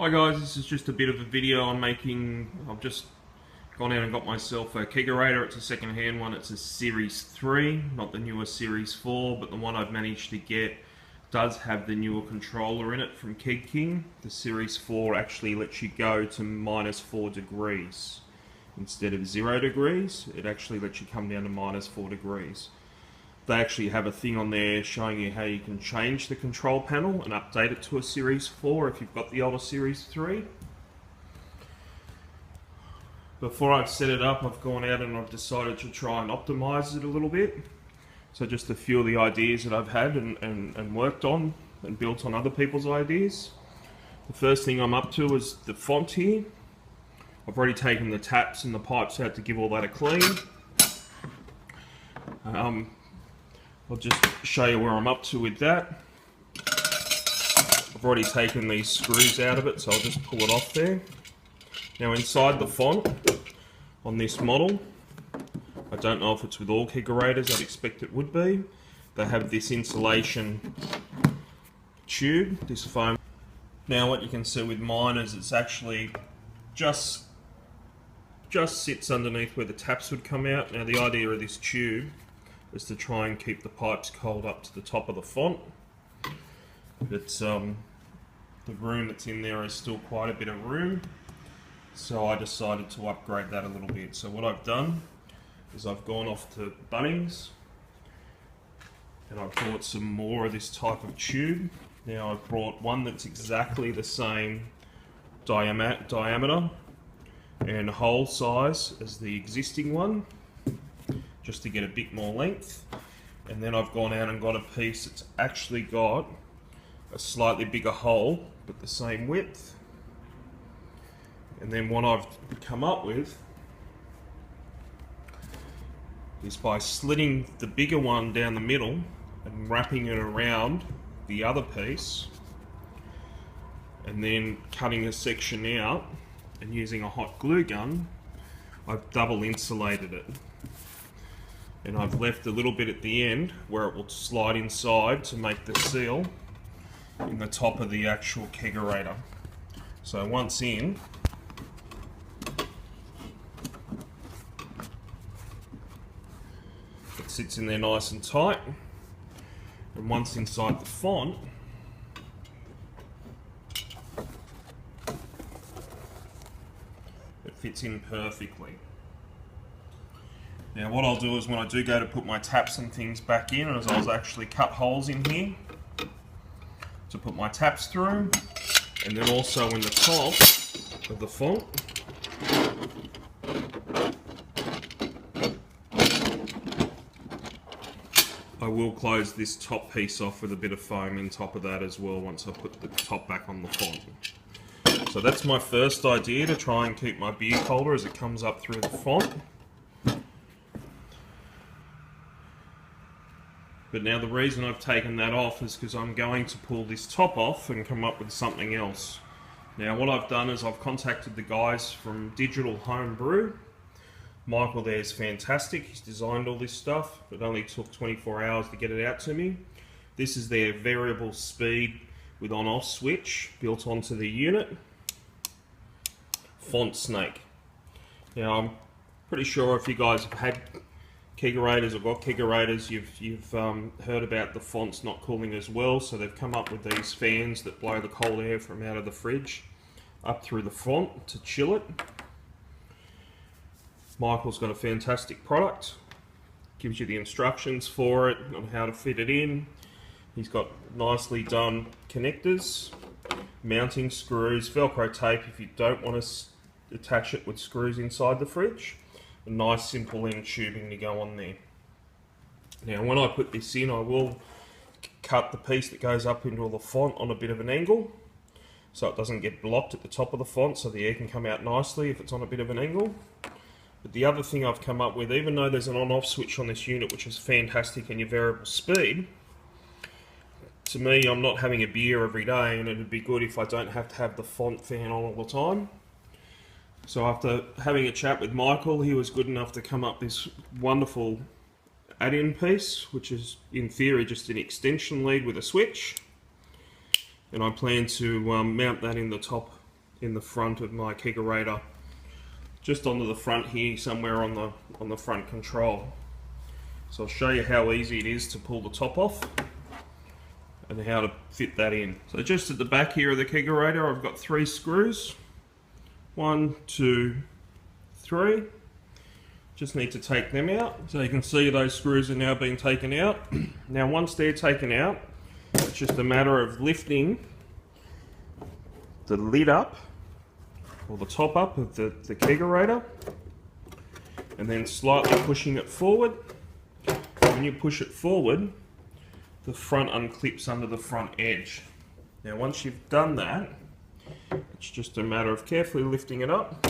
Hi guys, this is just a bit of a video I'm making. I've just gone out and got myself a kegerator. It's a second-hand one. It's a Series 3, not the newer Series 4, but the one I've managed to get does have the newer controller in it from Keg King. The Series 4 actually lets you go to -4 degrees. Instead of 0 degrees, it actually lets you come down to -4 degrees. They actually have a thing on there showing you how you can change the control panel and update it to a Series 4 if you've got the older Series 3. Before I've set it up, I've gone out and I've decided to try and optimize it a little bit. So just a few of the ideas that I've had and worked on and built on other people's ideas. The first thing I'm up to is the font here. I've already taken the taps and the pipes out to give all that a clean. I'll just show you where I'm up to with that. I've already taken these screws out of it, so I'll just pull it off there. Now inside the font on this model, I don't know if it's with all kegerators, I'd expect it would be. They have this insulation tube, this foam. Now what you can see with mine is it's actually just sits underneath where the taps would come out. Now the idea of this tube is to try and keep the pipes cold up to the top of the font. It's the room that's in there is still quite a bit of room, so I decided to upgrade that a little bit. So what I've done is I've gone off to Bunnings and I've bought some more of this type of tube. Now I've brought one that's exactly the same diameter and hole size as the existing one, just to get a bit more length. And then I've gone out and got a piece that's actually got a slightly bigger hole but the same width. And then what I've come up with is by slitting the bigger one down the middle and wrapping it around the other piece and then cutting a section out and using a hot glue gun, I've double insulated it. And I've left a little bit at the end where it will slide inside to make the seal in the top of the actual kegerator. So once in, it sits in there nice and tight, and once inside the font, it fits in perfectly. Now what I'll do is when I do go to put my taps and things back in, is I'll actually cut holes in here to put my taps through, and then also in the top of the font I will close this top piece off with a bit of foam in top of that as well once I put the top back on the font. So that's my first idea, to try and keep my beer colder as it comes up through the font. But now the reason I've taken that off is because I'm going to pull this top off and come up with something else. Now what I've done is I've contacted the guys from Digital Home Brew. Michael there is fantastic. He's designed all this stuff. It only took 24 hours to get it out to me. This is their variable speed with on-off switch built onto the unit. Font Snake. Now I'm pretty sure if you guys have had kegerators or got kegerators, you've heard about the fonts not cooling as well, so they've come up with these fans that blow the cold air from out of the fridge up through the font to chill it. Michael's got a fantastic product, gives you the instructions for it on how to fit it in. He's got nicely done connectors, mounting screws, velcro tape if you don't want to attach it with screws inside the fridge. A nice simple end tubing to go on there. Now when I put this in, I will cut the piece that goes up into the font on a bit of an angle so it doesn't get blocked at the top of the font, so the air can come out nicely if it's on a bit of an angle. But the other thing I've come up with, even though there's an on-off switch on this unit which is fantastic and your variable speed, to me I'm not having a beer every day, and it'd be good if I don't have to have the font fan on all the time. So after having a chat with Michael, he was good enough to come up this wonderful add-in piece, which is in theory just an extension lead with a switch. And I plan to mount that in the top in the front of my kegerator, just onto the front here, somewhere on the front control. So I'll show you how easy it is to pull the top off and how to fit that in. So just at the back here of the kegerator, I've got 3 screws. 1, 2, 3. Just need to take them out. So you can see those screws are now being taken out. Now once they're taken out, it's just a matter of lifting the lid up, or the top up of the kegerator, and then slightly pushing it forward. When you push it forward, the front unclips under the front edge. Now once you've done that, it's just a matter of carefully lifting it up.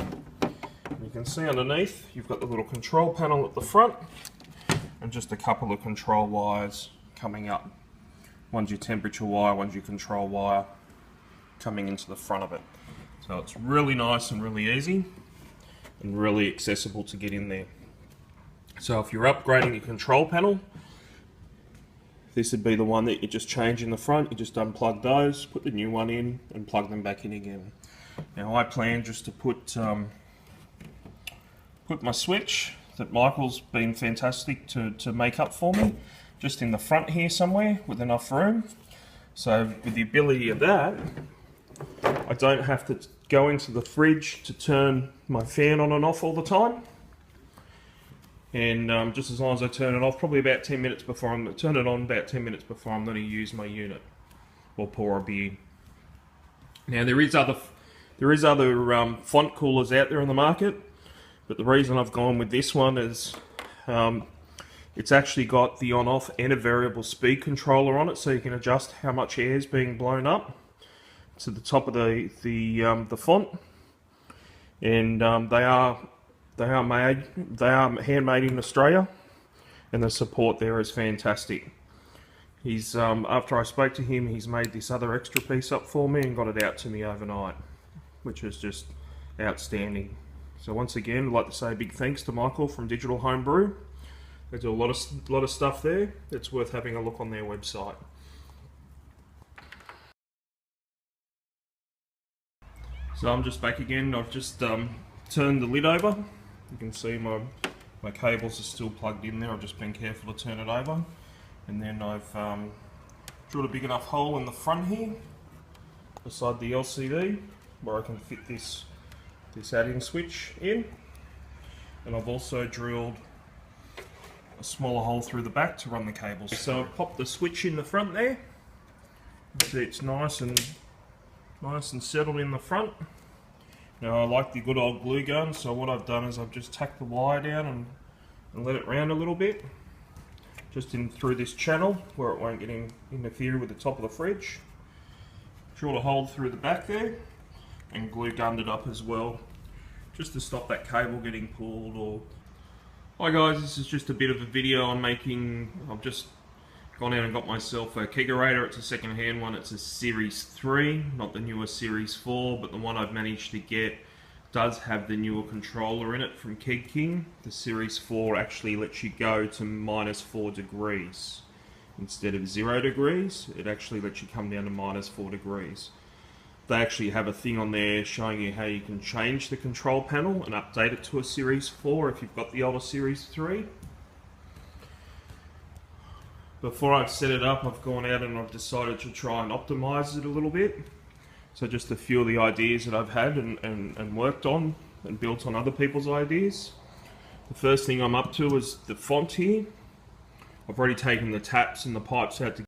You can see underneath you've got the little control panel at the front and just a couple of control wires coming up. One's your temperature wire, one's your control wire coming into the front of it. So it's really nice and really easy and really accessible to get in there. So if you're upgrading your control panel, this would be the one that you just change in the front. You just unplug those, put the new one in and plug them back in again. Now I plan just to put my switch that Michael's been fantastic to make up for me, just in the front here somewhere with enough room. So with the ability of that, I don't have to go into the fridge to turn my fan on and off all the time. And just as long as I turn it off, probably about 10 minutes before I'm turn it on, about 10 minutes before I'm going to use my unit or pour a beer. Now there is other font coolers out there on the market, but the reason I've gone with this one is it's actually got the on-off and a variable speed controller on it, so you can adjust how much air is being blown up to the top of the font. And they are handmade in Australia, and the support there is fantastic. He's after I spoke to him, he's made this other extra piece up for me and got it out to me overnight, which is just outstanding. So once again, I'd like to say a big thanks to Michael from Digital Home Brew. They do a lot of stuff there. It's worth having a look on their website. So I'm just back again. I've just turned the lid over. You can see my cables are still plugged in there. I've just been careful to turn it over. And then I've drilled a big enough hole in the front here, beside the LCD, where I can fit this add-in switch in. And I've also drilled a smaller hole through the back to run the cables. So I've popped the switch in the front there. You see it's nice and settled in the front. Now I like the good old glue gun, so what I've done is I've just tacked the wire down and let it round a little bit, just in through this channel where it won't interfere with the top of the fridge. Drilled a hole through the back there and glue gunned it up as well, just to stop that cable getting pulled. Or hi guys, this is just a bit of a video I'm making. I've just gone out and got myself a kegerator. It's a second-hand one. It's a Series 3, not the newer Series 4, but the one I've managed to get does have the newer controller in it from Keg King. The Series 4 actually lets you go to -4 degrees. Instead of 0 degrees, it actually lets you come down to -4 degrees. They actually have a thing on there showing you how you can change the control panel and update it to a Series 4 if you've got the older Series 3. Before I've set it up, I've gone out and I've decided to try and optimize it a little bit. So just a few of the ideas that I've had and worked on and built on other people's ideas. The first thing I'm up to is the font here. I've already taken the taps and the pipes out to